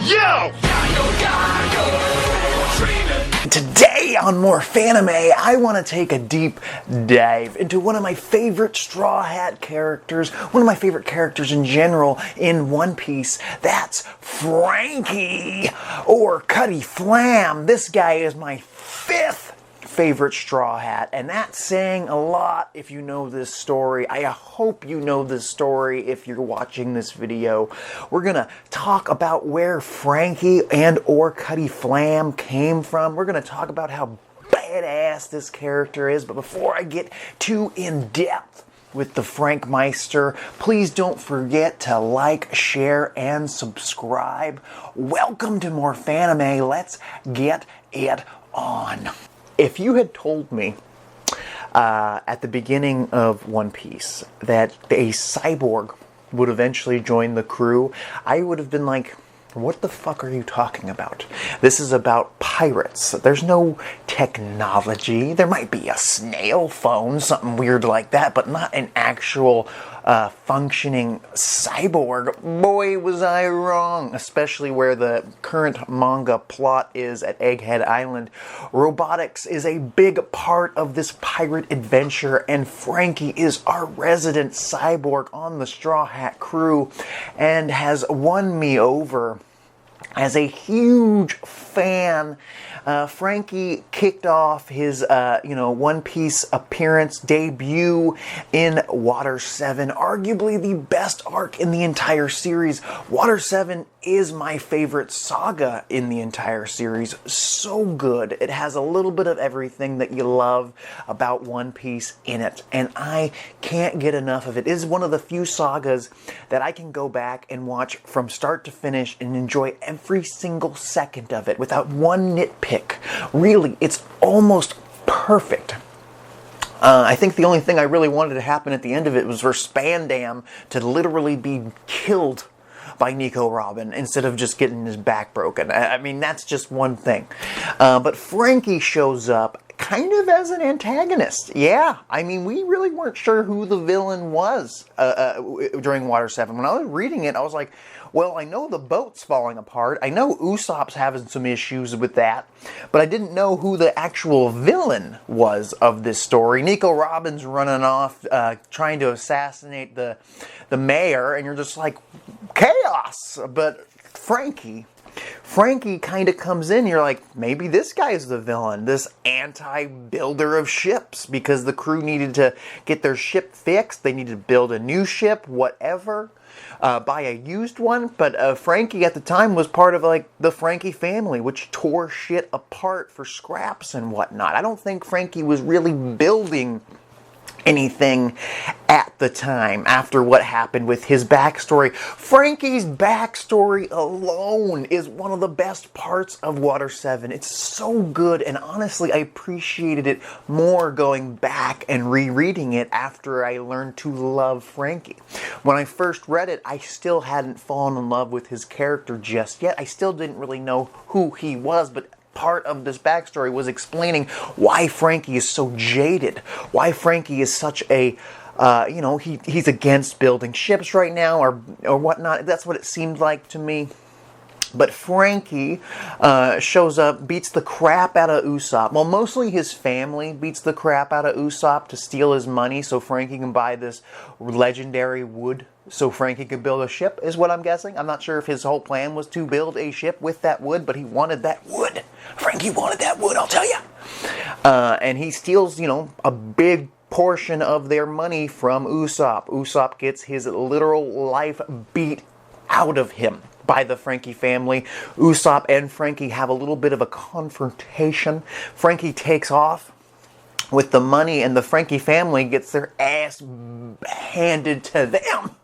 Yo! Today on More Fanime, I want to take a deep dive into one of my favorite Straw Hat characters, one of my favorite characters in general in One Piece. That's Franky, or Cutty Flam. This guy is my fifth favorite Straw Hat, and that's saying a lot if you know this story. I hope you know this story if you're watching this video. We're gonna talk about where Franky and or Cutty Flam came from. We're gonna talk about how badass this character is, but before I get too in-depth with the Frankmeister, please don't forget to like, share, and subscribe. Welcome to More Fanime. Let's get it on. If you had told me at the beginning of One Piece that a cyborg would eventually join the crew, I would have been like, what the fuck are you talking about? This is about pirates. There's no technology. There might be a snail phone, something weird like that, but not an actual functioning cyborg. Boy, was I wrong. Especially where the current manga plot is at Egghead Island. Robotics is a big part of this pirate adventure, and Franky is our resident cyborg on the Straw Hat crew and has won me over as a huge fan. Franky kicked off his, One Piece appearance debut in Water 7, arguably the best arc in the entire series. Water 7 is my favorite saga in the entire series. So good. It has a little bit of everything that you love about One Piece in it, and I can't get enough of it. It is one of the few sagas that I can go back and watch from start to finish and enjoy every single second of it without one nitpick. Really, it's almost perfect. I think the only thing I really wanted to happen at the end of it was for Spandam to literally be killed by Nico Robin instead of just getting his back broken. I mean, that's just one thing. But Franky shows up kind of as an antagonist. Yeah, I mean, we really weren't sure who the villain was during Water 7. When I was reading it, I was like, well, I know the boat's falling apart. I know Usopp's having some issues with that. But I didn't know who the actual villain was of this story. Nico Robin's running off, trying to assassinate the mayor, and you're just like, chaos! But Franky kind of comes in, you're like, maybe this guy's the villain, this anti-builder of ships, because the crew needed to get their ship fixed, they needed to build a new ship, whatever, buy a used one, but Franky at the time was part of, like, the Franky family, which tore shit apart for scraps and whatnot. I don't think Franky was really building anything at the time after what happened with his backstory. Franky's backstory alone is one of the best parts of Water 7. It's so good, and honestly, I appreciated it more going back and rereading it after I learned to love Franky. When I first read it, I still hadn't fallen in love with his character just yet. I still didn't really know who he was, but part of this backstory was explaining why Franky is so jaded, why Franky is such a, he's against building ships right now or whatnot. That's what it seemed like to me. But Franky shows up, beats the crap out of Usopp. Well, mostly his family beats the crap out of Usopp to steal his money so Franky can buy this legendary wood so Franky could build a ship, is what I'm guessing. I'm not sure if his whole plan was to build a ship with that wood, but he wanted that wood. Franky wanted that wood, I'll tell you. And he steals, a big portion of their money from Usopp. Usopp gets his literal life beat out of him by the Franky family. Usopp and Franky have a little bit of a confrontation. Franky takes off with the money, and the Franky family gets their ass handed to them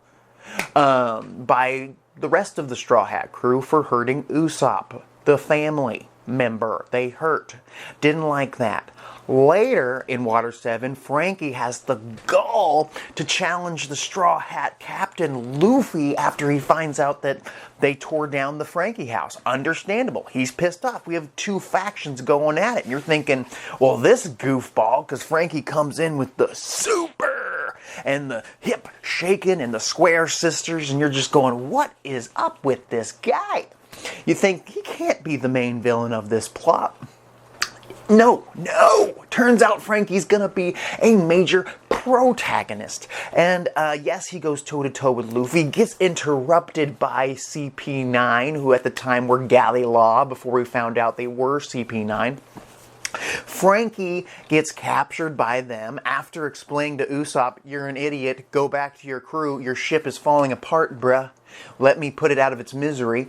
by the rest of the Straw Hat crew for hurting Usopp, the family member they hurt. Didn't like that. Later in Water 7, Franky has the gall to challenge the Straw Hat captain, Luffy, after he finds out that they tore down the Franky house. Understandable. He's pissed off. We have two factions going at it. And you're thinking, well, this goofball, because Franky comes in with the super and the hip shaking and the square sisters, and you're just going, what is up with this guy? You think he can't be the main villain of this plot. No. Turns out Frankie's gonna be a major protagonist. And yes, he goes toe-to-toe with Luffy, gets interrupted by CP9, who at the time were Galley Law, before we found out they were CP9. Franky gets captured by them after explaining to Usopp, "You're an idiot, go back to your crew, your ship is falling apart, bruh. Let me put it out of its misery."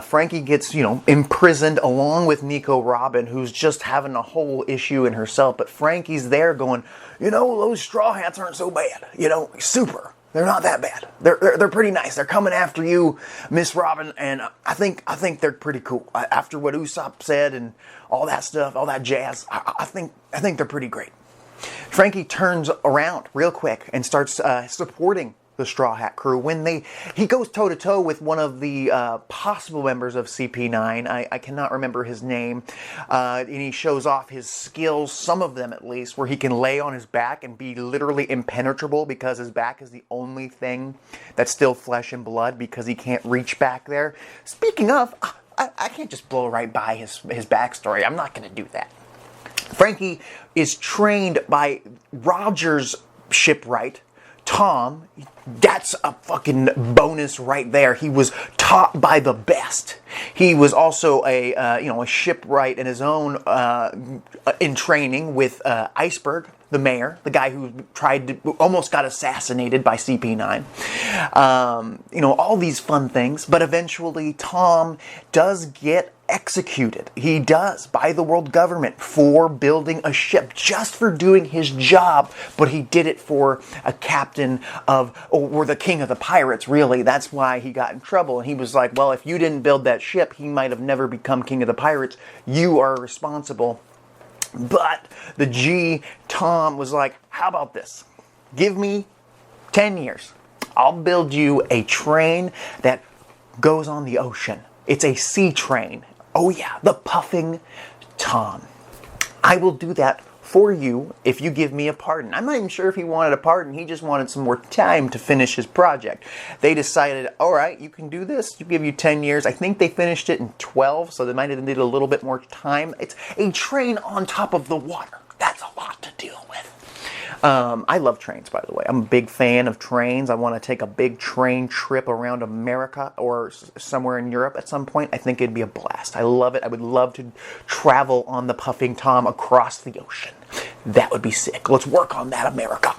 Franky gets, imprisoned along with Nico Robin, who's just having a whole issue in herself. But Franky's there going, those Straw Hats aren't so bad. Super. They're not that bad. They're pretty nice. They're coming after you, Miss Robin, and I think they're pretty cool. After what Usopp said and all that stuff, all that jazz, I think they're pretty great. Franky turns around real quick and starts supporting the Straw Hat crew when he goes toe-to-toe with one of the possible members of CP9. I cannot remember his name. And he shows off his skills, some of them at least, where he can lay on his back and be literally impenetrable because his back is the only thing that's still flesh and blood because he can't reach back there. Speaking of, I can't just blow right by his backstory. I'm not going to do that. Franky is trained by Roger's shipwright, Tom. That's a fucking bonus right there. He was taught by the best. He was also a shipwright in his own in training with Iceberg, the mayor, the guy who almost got assassinated by CP9. All these fun things, but eventually Tom does get executed. He does, by the world government, for building a ship, just for doing his job, but he did it for a captain or the king of the pirates, really. That's why he got in trouble. And he was like, well, if you didn't build that ship, he might have never become king of the pirates. You are responsible. But the Tom was like, how about this? Give me 10 years. I'll build you a train that goes on the ocean. It's a sea train. Oh yeah, the Puffing Tom. I will do that for you if you give me a pardon. I'm not even sure if he wanted a pardon. He just wanted some more time to finish his project. They decided, all right, you can do this. We'll give you 10 years. I think they finished it in 12, so they might have needed a little bit more time. It's a train on top of the water. That's a lot to deal with. I love trains, by the way. I'm a big fan of trains. I want to take a big train trip around America or somewhere in Europe at some point. I think it'd be a blast. I love it. I would love to travel on the Puffing Tom across the ocean. That would be sick. Let's work on that, America.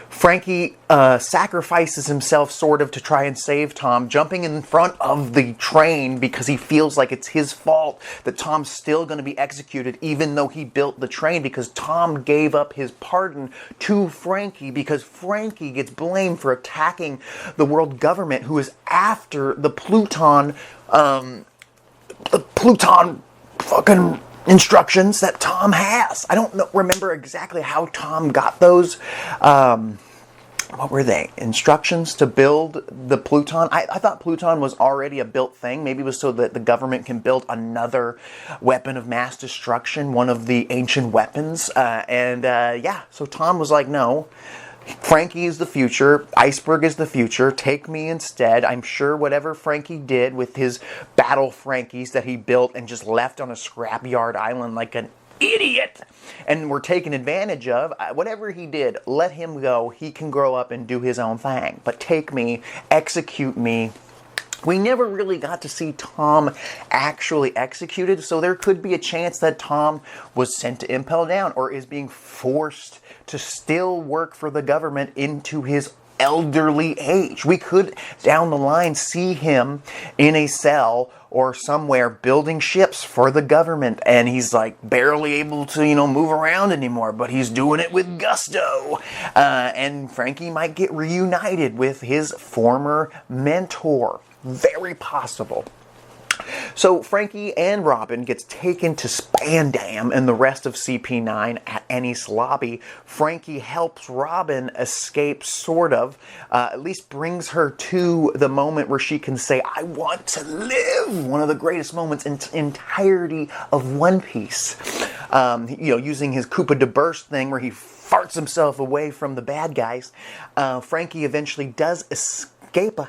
Franky sacrifices himself sort of to try and save Tom, jumping in front of the train because he feels like it's his fault that Tom's still going to be executed even though he built the train, because Tom gave up his pardon to Franky because Franky gets blamed for attacking the world government, who is after the Pluton fucking instructions that Tom has. I don't remember exactly how Tom got those. What were they? Instructions to build the Pluton? I thought Pluton was already a built thing. Maybe it was so that the government can build another weapon of mass destruction, one of the ancient weapons. So Tom was like, no. Franky is the future. Iceberg is the future. Take me instead. I'm sure whatever Franky did with his battle Frankies that he built and just left on a scrapyard island like an idiot and were taken advantage of, whatever he did, let him go. He can grow up and do his own thing. But take me, execute me. We never really got to see Tom actually executed, so there could be a chance that Tom was sent to Impel Down or is being forced to still work for the government into his elderly age. We could, down the line, see him in a cell or somewhere building ships for the government, and he's like barely able to, move around anymore, but he's doing it with gusto. And Franky might get reunited with his former mentor. Very possible. So Franky and Robin gets taken to Spandam and the rest of CP9 at Enies Lobby. Franky helps Robin escape, sort of. At least brings her to the moment where she can say, I want to live! One of the greatest moments in entirety of One Piece. Using his Koopa de Burst thing where he farts himself away from the bad guys. Franky eventually does escape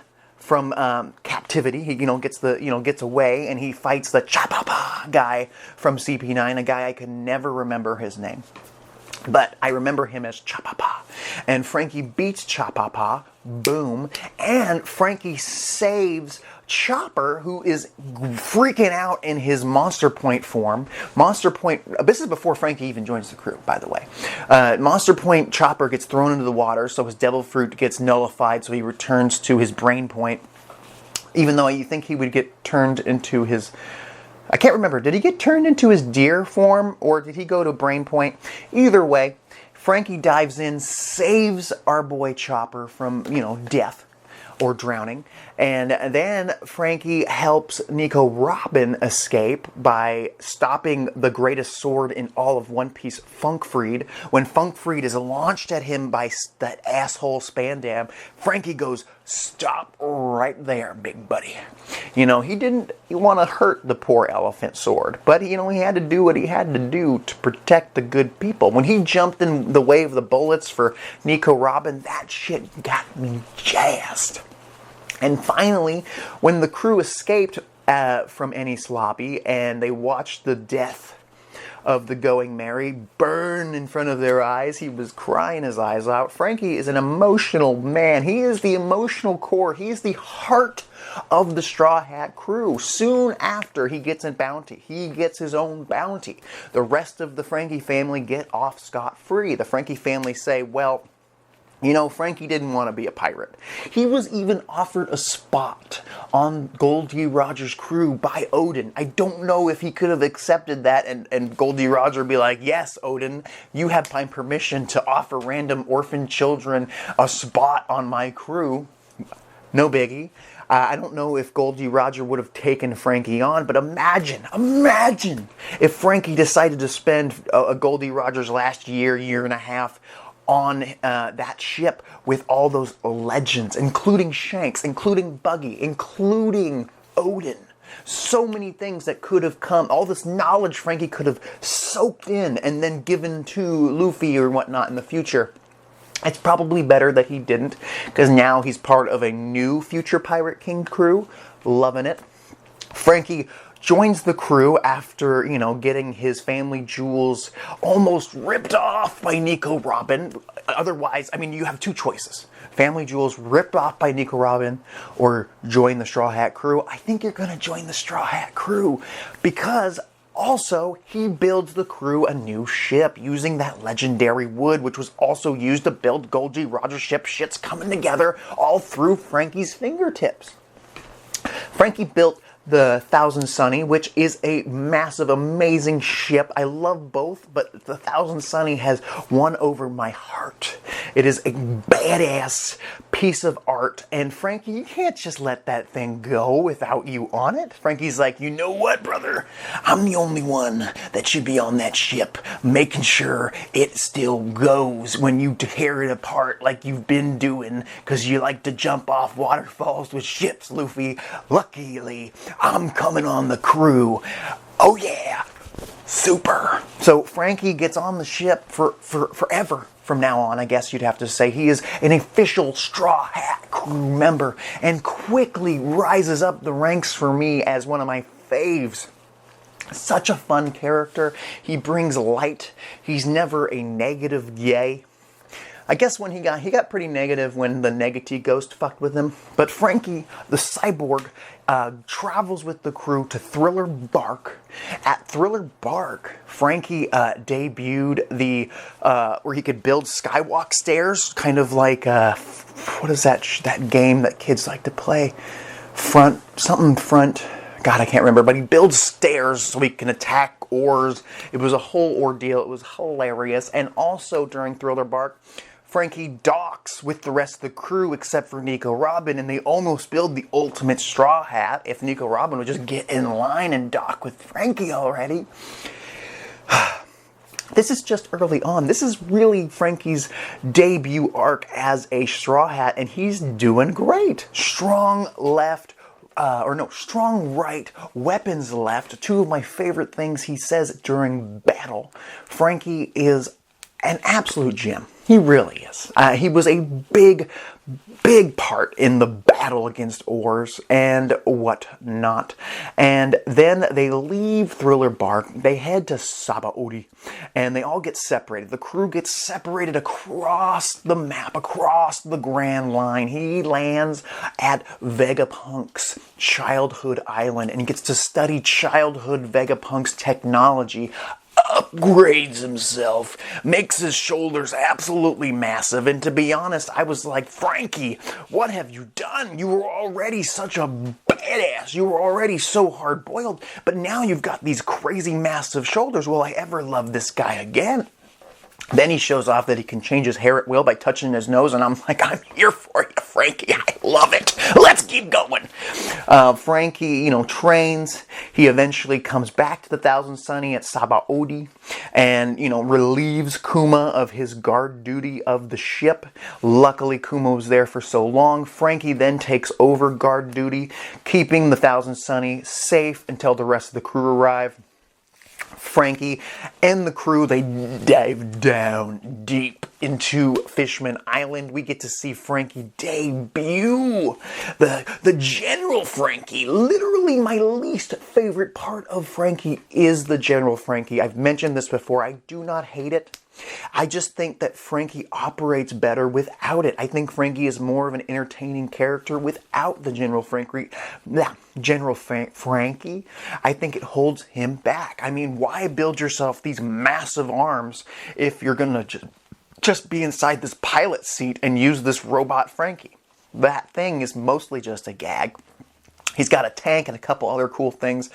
from captivity. He, gets away, and he fights the Cha-Pa-Pa guy from CP9, a guy I can never remember his name. But I remember him as Cha-Pa-Pa. And Franky beats Cha-Pa-Pa, boom, and Franky saves Chopper, who is freaking out in his Monster Point form. Monster Point, this is before Franky even joins the crew, by the way. Monster Point Chopper gets thrown into the water, so his Devil Fruit gets nullified, so he returns to his Brain Point. Even though you think he would get turned into his... I can't remember, did he get turned into his deer form, or did he go to Brain Point? Either way, Franky dives in, saves our boy Chopper from, death or drowning, and then Franky helps Nico Robin escape by stopping the greatest sword in all of One Piece, Funkfried. When Funkfried is launched at him by that asshole Spandam, Franky goes, "Stop right there, big buddy." He didn't want to hurt the poor elephant sword, but he had to do what he had to do to protect the good people. When he jumped in the way of the bullets for Nico Robin, that shit got me jazzed. And finally, when the crew escaped from Enies Lobby and they watched the death of the Going Merry burn in front of their eyes, he was crying his eyes out. Franky is an emotional man. He is the emotional core. He is the heart of the Straw Hat crew. Soon after he gets a bounty, he gets his own bounty. The rest of the Franky family get off scot-free. The Franky family say, well, Franky didn't want to be a pirate. He was even offered a spot on Goldie Roger's crew by Odin. I don't know if he could have accepted that and Goldie Roger be like, yes, Odin, you have my permission to offer random orphan children a spot on my crew. No biggie. I don't know if Goldie Roger would have taken Franky on, but imagine if Franky decided to spend Goldie Roger's last year and a half on that ship with all those legends, including Shanks, including Buggy, including Odin. So many things that could have come, all this knowledge Franky could have soaked in and then given to Luffy or whatnot in the future. It's probably better that he didn't, because now he's part of a new future Pirate King crew. Loving it. Franky joins the crew after, getting his family jewels almost ripped off by Nico Robin. Otherwise, you have two choices. Family jewels ripped off by Nico Robin or join the Straw Hat crew. I think you're going to join the Straw Hat crew because also he builds the crew a new ship using that legendary wood, which was also used to build Goldie Roger's ship. Shit's coming together all through Franky's fingertips. Franky built the Thousand Sunny, which is a massive, amazing ship. I love both, but the Thousand Sunny has won over my heart. It is a badass piece of art, and Franky, you can't just let that thing go without you on it. Franky's like, you know what, brother? I'm the only one that should be on that ship, making sure it still goes when you tear it apart like you've been doing, because you like to jump off waterfalls with ships, Luffy. Luckily, I'm coming on the crew. Oh yeah, super. So Franky gets on the ship for forever from now on, I guess you'd have to say. He is an official Straw Hat crew member and quickly rises up the ranks for me as one of my faves. Such a fun character. He brings light. He's never a negative yay. I guess when he got pretty negative when the Negati Ghost fucked with him. But Franky, the Cyborg, travels with the crew to Thriller Bark. At Thriller Bark, Franky debuted the where he could build skywalk stairs, kind of like what is that game that kids like to play? Front. God, I can't remember, but he builds stairs so he can attack oars. It was a whole ordeal. It was hilarious. And also during Thriller Bark, Franky docks with the rest of the crew except for Nico Robin, and they almost build the ultimate Straw Hat if Nico Robin would just get in line and dock with Franky already. This is just early on. This is really Franky's debut arc as a Straw Hat, and he's doing great. Strong right, weapons left. Two of my favorite things he says during battle. Franky is an absolute gem. He really is. He was a big part in the battle against Oars and whatnot. And then they leave Thriller Bark. They head to Sabaody, and they all get separated. The crew gets separated across the map, across the Grand Line. He lands at Vegapunk's childhood island and gets to study childhood Vegapunk's technology, upgrades himself, makes his shoulders absolutely massive. And to be honest, I was like, Franky, what have you done? You were already such a badass. You were already so hard-boiled, but now you've got these crazy massive shoulders. Will I ever love this guy again? Then he shows off that he can change his hair at will by touching his nose, and I'm like, I'm here for you, Franky. I love it. Let's keep going. Franky, trains. He eventually comes back to the Thousand Sunny at Sabaody and, relieves Kuma of his guard duty of the ship. Luckily, Kuma was there for so long. Franky then takes over guard duty, keeping the Thousand Sunny safe until the rest of the crew arrive. Franky and the crew, they dive down deep into Fishman Island. We get to see Franky debut. The General Franky. Literally my least favorite part of Franky is the General Franky. I've mentioned this before. I do not hate it. I just think that Franky operates better without it. I think Franky is more of an entertaining character without the General Franky. Franky, I think it holds him back. I mean, why build yourself these massive arms if you're going to just be inside this pilot seat and use this robot Franky? That thing is mostly just a gag. He's got a tank and a couple other cool things.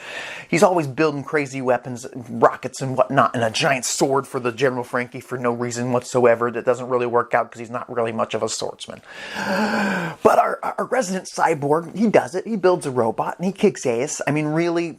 He's always building crazy weapons, rockets and whatnot, and a giant sword for the General Franky for no reason whatsoever. That doesn't really work out because he's not really much of a swordsman. But our resident cyborg, he does it. He builds a robot and he kicks ass. I mean, really,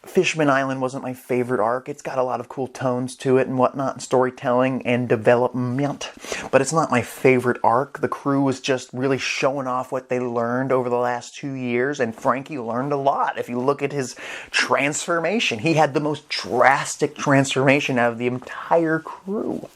Fishman Island wasn't my favorite arc. It's got a lot of cool tones to it and whatnot, and storytelling and development, but it's not my favorite arc. The crew was just really showing off what they learned over the last 2 years, and Franky learned a lot. If you look at his transformation, he had the most drastic transformation out of the entire crew.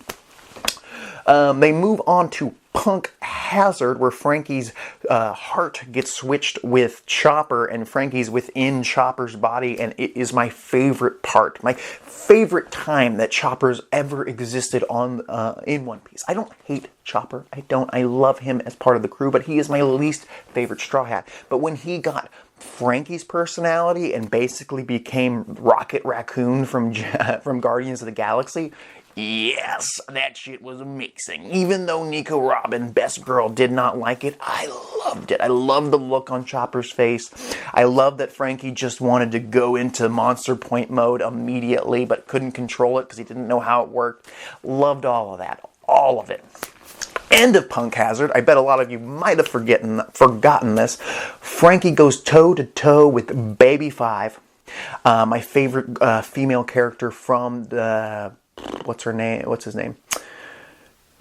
They move on to Punk Hazard, where Franky's heart gets switched with Chopper, and Franky's within Chopper's body, and it is my favorite part. My favorite time that Chopper's ever existed on in One Piece. I don't hate Chopper. I love him as part of the crew, but he is my least favorite Straw Hat. But when he got Franky's personality and basically became Rocket Raccoon from Guardians of the Galaxy, yes, that shit was amazing. Even though Nico Robin, Best Girl, did not like it, I loved it. I loved the look on Chopper's face. I love that Franky just wanted to go into Monster Point mode immediately, but couldn't control it because he didn't know how it worked. Loved all of that. All of it. End of Punk Hazard. I bet a lot of you might have forgotten this. Franky goes toe-to-toe with Baby 5. My favorite female character from the... What's his name?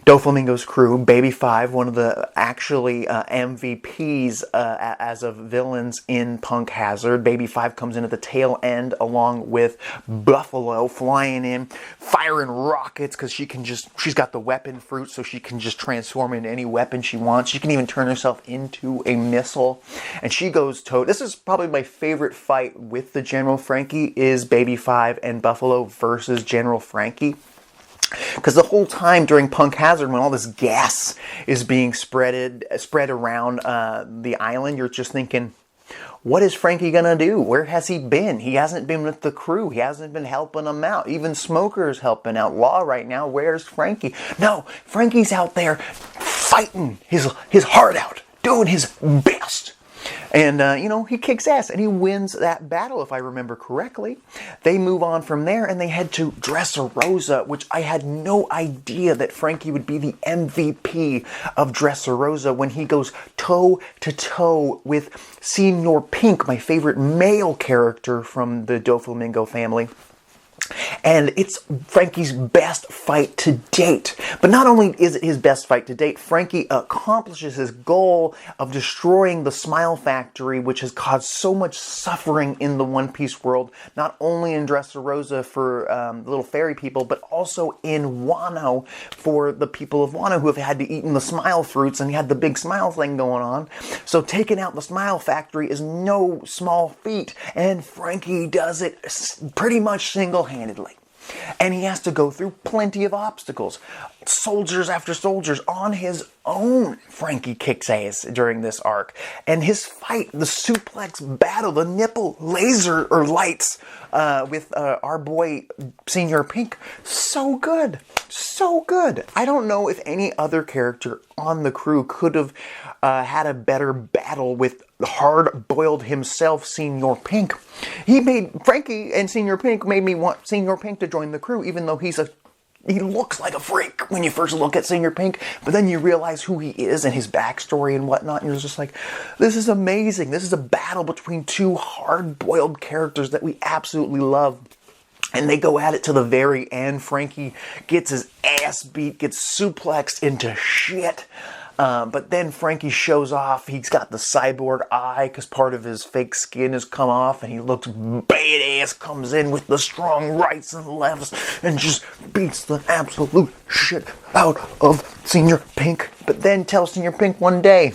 Doflamingo's crew, Baby 5, one of the actually MVPs as of villains in Punk Hazard. Baby 5 comes in at the tail end along with Buffalo, flying in, firing rockets because she's got the weapon fruit, so she can just transform into any weapon she wants. She can even turn herself into a missile. And she goes toe. This is probably my favorite fight with the General Franky, is Baby 5 and Buffalo versus General Franky. Because the whole time during Punk Hazard, when all this gas is being spread around the island, you're just thinking, what is Franky gonna do? Where has he been? He hasn't been with the crew. He hasn't been helping them out. Even Smoker's helping out Law right now. Where's Franky? No, Franky's out there fighting his heart out, doing his best. And, he kicks ass, and he wins that battle, if I remember correctly. They move on from there, and they head to Dressrosa, which I had no idea that Franky would be the MVP of Dressrosa when he goes toe-to-toe with Senior Pink, my favorite male character from the Doflamingo family. And it's Frankie's best fight to date. But not only is it his best fight to date, Franky accomplishes his goal of destroying the Smile Factory, which has caused so much suffering in the One Piece world, not only in Dressrosa for the little fairy people, but also in Wano for the people of Wano who have had to eat the Smile fruits and had the big Smile thing going on. So taking out the Smile Factory is no small feat, and Franky does it pretty much single-handedly. And he has to go through plenty of obstacles. Soldiers after soldiers on his own. Franky kicks ass during this arc. And his fight, the suplex battle, the nipple laser or lights with our boy Senior Pink. So good. So good. I don't know if any other character on the crew could have had a better battle with hard-boiled himself, Senior Pink. Franky and Senior Pink made me want Senior Pink to join the crew, even though he looks like a freak when you first look at Senior Pink, but then you realize who he is and his backstory and whatnot, and you're just like, this is amazing. This is a battle between two hard-boiled characters that we absolutely love. And they go at it to the very end. Franky gets his ass beat, gets suplexed into shit. But then Franky shows off. He's got the cyborg eye because part of his fake skin has come off, and he looks badass, comes in with the strong rights and lefts and just beats the absolute shit out of Senior Pink. But then tells Senior Pink one day,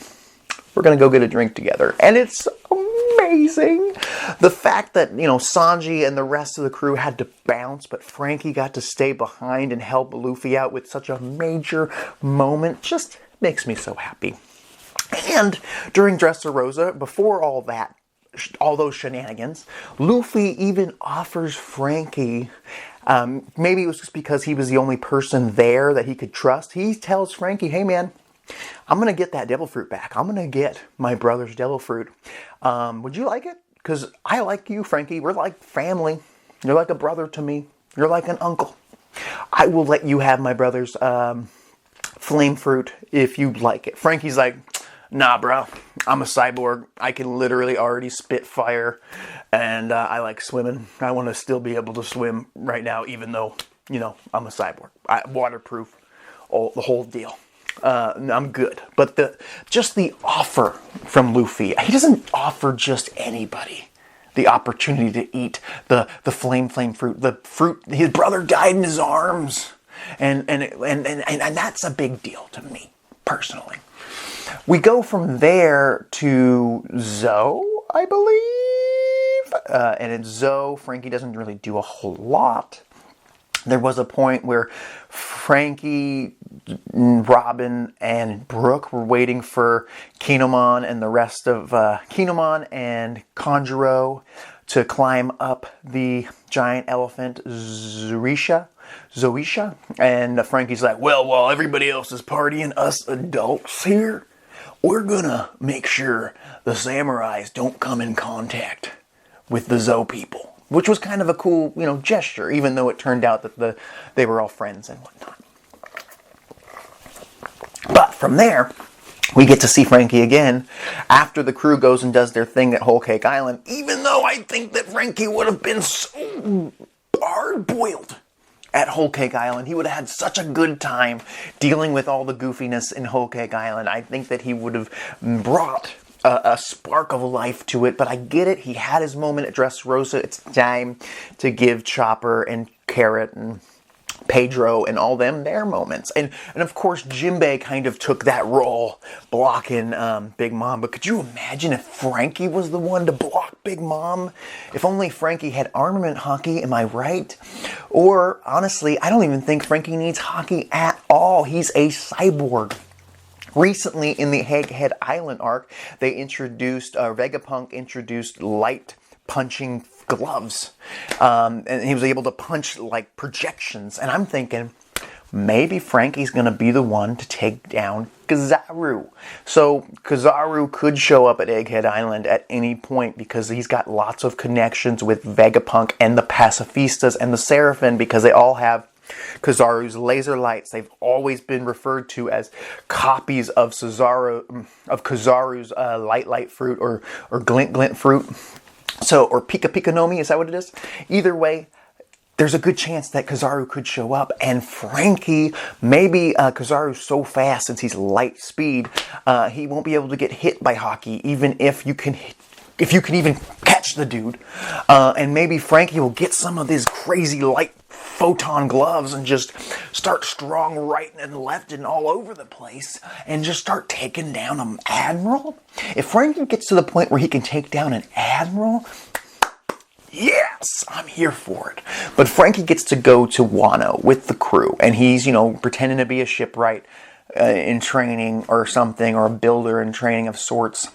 we're going to go get a drink together. And it's amazing. The fact that, Sanji and the rest of the crew had to bounce, but Franky got to stay behind and help Luffy out with such a major moment just makes me so happy. And during Dressrosa, before all those shenanigans, Luffy even offers Franky, maybe it was just because he was the only person there that he could trust, he tells Franky, hey man, I'm going to get that devil fruit back. I'm going to get my brother's devil fruit. Would you like it? Because I like you, Franky. We're like family. You're like a brother to me. You're like an uncle. I will let you have my brother's flame fruit if you'd like it. Franky's like, nah, bro. I'm a cyborg. I can literally already spit fire. And I like swimming. I want to still be able to swim right now, even though, I'm a cyborg. Waterproof. The whole deal. I'm good. But just the offer from Luffy, he doesn't offer just anybody the opportunity to eat the flame fruit. The fruit, his brother died in his arms. And that's a big deal to me, personally. We go from there to Zoe, I believe. And in Zoe, Franky doesn't really do a whole lot. There was a point where Franky, Robin, and Brooke were waiting for Kinemon and the rest of Kinemon and Kanjuro to climb up the giant elephant Zoisha. And Franky's like, well, while everybody else is partying, us adults here, we're gonna make sure the samurais don't come in contact with the Zoe people. Which was kind of a cool, gesture, even though it turned out that they were all friends and whatnot. But from there, we get to see Franky again after the crew goes and does their thing at Whole Cake Island, even though I think that Franky would have been so hard-boiled at Whole Cake Island. He would have had such a good time dealing with all the goofiness in Whole Cake Island. I think that he would have brought a spark of life to it, but I get it. He had his moment at Dressrosa. It's time to give Chopper and Carrot and Pedro and all them their moments. And of course, Jinbei kind of took that role blocking Big Mom. But could you imagine if Franky was the one to block Big Mom? If only Franky had armament hockey, am I right? Or, honestly, I don't even think Franky needs hockey at all. He's a cyborg. Recently, in the Egghead Island arc, they introduced, Vegapunk introduced light punching gloves. And he was able to punch like projections. And I'm thinking, maybe Franky's going to be the one to take down Kizaru. So Kizaru could show up at Egghead Island at any point because he's got lots of connections with Vegapunk and the Pacifistas and the Seraphim because they all have Kizaru's laser lights. They've always been referred to as copies of Kizaru's light fruit or glint fruit. So, or Pika Pika Nomi, is that what it is? Either way, there's a good chance that Kizaru could show up, and Franky, maybe Kizaru's so fast since he's light speed, he won't be able to get hit by Haki, even if you can even catch the dude. And maybe Franky will get some of these crazy light photon gloves and just start strong right and left and all over the place and just start taking down an admiral. If Franky gets to the point where he can take down an admiral, yes, I'm here for it. But Franky gets to go to Wano with the crew, and he's, pretending to be a shipwright in training or something, or a builder in training of sorts.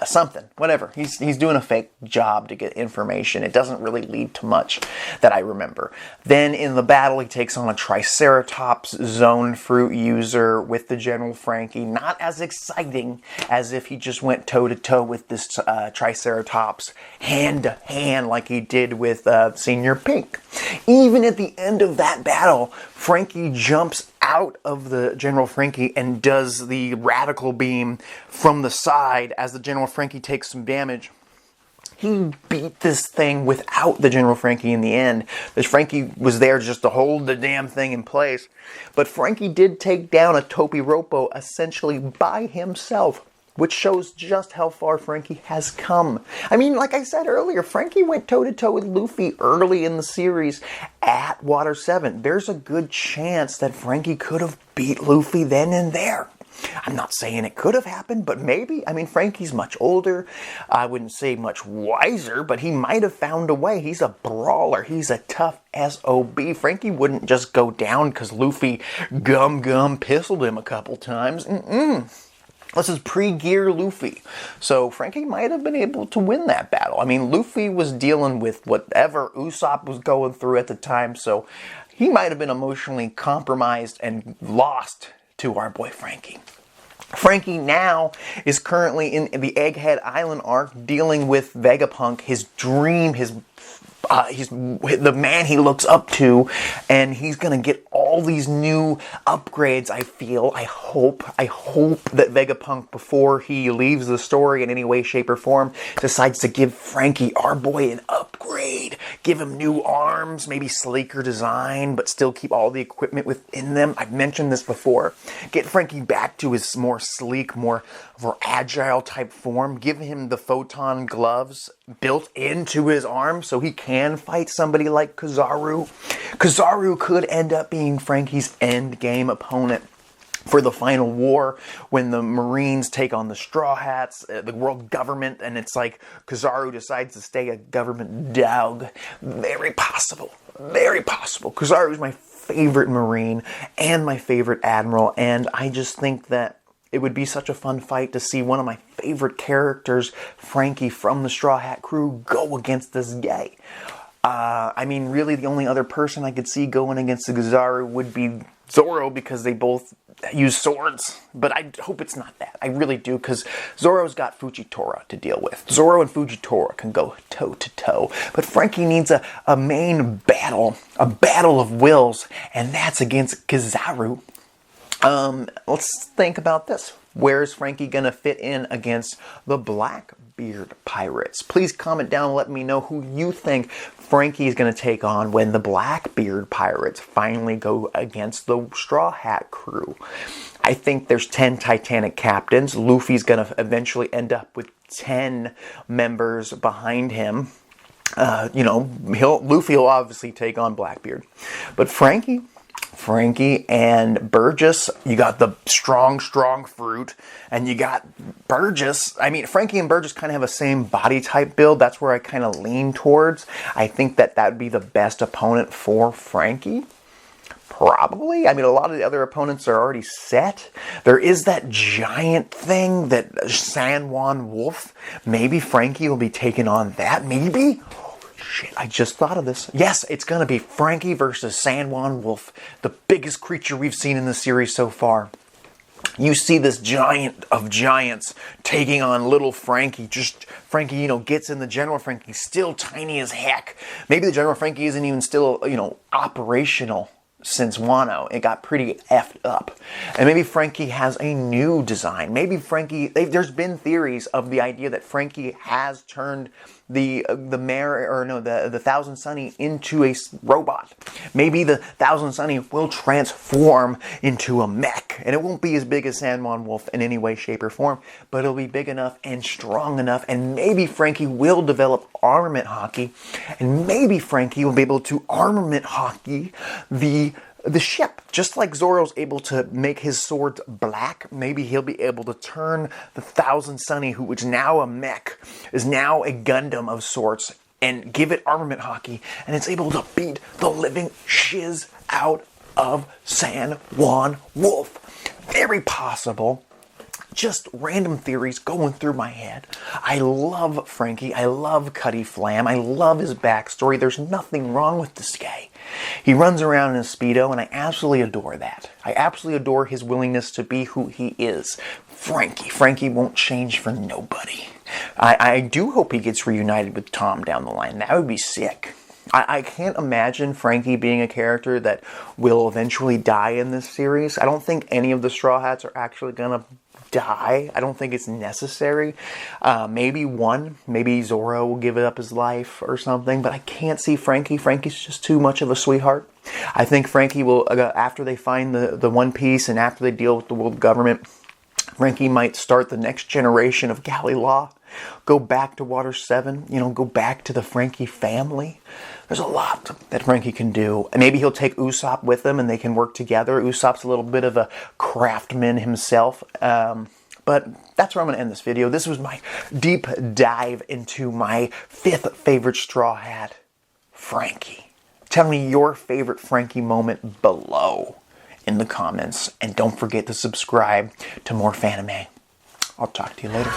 Something, whatever. He's doing a fake job to get information. It doesn't really lead to much that I remember. Then in the battle, he takes on a Triceratops zone fruit user with the General Franky. Not as exciting as if he just went toe-to-toe with this Triceratops hand-to-hand like he did with Senior Pink. Even at the end of that battle, Franky jumps out of the General Franky and does the radical beam from the side as the General Franky takes some damage. He beat this thing without the General Franky in the end. This Franky was there just to hold the damn thing in place. But Franky did take down a Topiropo essentially by himself, which shows just how far Franky has come. I mean, like I said earlier, Franky went toe-to-toe with Luffy early in the series at Water 7. There's a good chance that Franky could have beat Luffy then and there. I'm not saying it could have happened, but maybe. I mean, Franky's much older. I wouldn't say much wiser, but he might have found a way. He's a brawler. He's a tough SOB. Franky wouldn't just go down because Luffy gum pistoled him a couple times. This is pre-gear Luffy. So Franky might have been able to win that battle. I mean, Luffy was dealing with whatever Usopp was going through at the time, so he might have been emotionally compromised and lost to our boy Franky. Franky now is currently in the Egghead Island arc dealing with Vegapunk, his dream, he's the man he looks up to, and he's gonna get all these new upgrades. I hope that Vegapunk, before he leaves the story in any way, shape, or form, decides to give Franky, our boy, an upgrade. Give him new arms, maybe sleeker design, but still keep all the equipment within them. I've mentioned this before. Get Franky back to his more sleek, more agile type form. Give him the photon gloves built into his arms so he can fight somebody like Kizaru. Kizaru could end up being Franky's endgame opponent for the final war, when the Marines take on the Straw Hats, the world government, and it's like Kizaru decides to stay a government dog. Very possible. Very possible. Kizaru's my favorite Marine and my favorite Admiral, and I just think that it would be such a fun fight to see one of my favorite characters, Franky from the Straw Hat crew, go against this guy. I mean, really, the only other person I could see going against the Kizaru would be Zoro, because they both use swords. But I hope it's not that. I really do, because Zoro's got Fujitora to deal with. Zoro and Fujitora can go toe-to-toe. But Franky needs a main battle, a battle of wills, and that's against Kizaru. Let's think about this. Where's Franky gonna fit in against the Blackbeard Pirates? Please comment down and let me know who you think Franky is gonna take on when the Blackbeard Pirates finally go against the Straw Hat crew. I think there's 10 Titanic captains. Luffy's gonna eventually end up with 10 members behind him. Luffy will obviously take on Blackbeard. But Franky and Burgess, you got the strong fruit, and you got Burgess. I mean, Franky and Burgess kind of have the same body type build. That's where I kind of lean towards. I think that would be the best opponent for Franky. Probably. I mean, a lot of the other opponents are already set. There is that giant thing, that San Juan Wolf. Maybe Franky will be taking on that. Maybe. Shit, I just thought of this. Yes, it's going to be Franky versus San Juan Wolf, the biggest creature we've seen in the series so far. You see this giant of giants taking on little Franky. Franky, gets in the General Franky, still tiny as heck. Maybe the General Franky isn't even still, operational since Wano. It got pretty effed up. And maybe Franky has a new design. Maybe Franky, there's been theories of the idea that Franky has turned the Thousand Sunny into a robot. Maybe the Thousand Sunny will transform into a mech, and it won't be as big as Sandman Wolf in any way, shape, or form, but it'll be big enough and strong enough, and maybe Franky will develop armament hockey, and maybe Franky will be able to armament hockey the ship. Just like Zoro's able to make his swords black, maybe he'll be able to turn the Thousand Sunny, who is now a mech, is now a Gundam of sorts, and give it armament hockey, and it's able to beat the living shiz out of San Juan Wolf. Very possible. Just random theories going through my head. I love Franky. I love Cutty Flam. I love his backstory. There's nothing wrong with this guy. He runs around in a Speedo, and I absolutely adore that. I absolutely adore his willingness to be who he is. Franky. Franky won't change for nobody. I do hope he gets reunited with Tom down the line. That would be sick. I can't imagine Franky being a character that will eventually die in this series. I don't think any of the Straw Hats are actually going to die. I don't think it's necessary. Maybe one. Maybe Zoro will give it up his life or something, but I can't see Franky. Franky's just too much of a sweetheart. I think Franky will, after they find the One Piece and after they deal with the world government, Franky might start the next generation of Galley Law. Go back to Water 7, go back to the Franky family. There's a lot that Franky can do. And maybe he'll take Usopp with him and they can work together. Usopp's a little bit of a craftsman himself. But that's where I'm going to end this video. This was my deep dive into my 5th favorite Straw Hat, Franky. Tell me your favorite Franky moment below in the comments. And don't forget to subscribe to more Fanime. I'll talk to you later.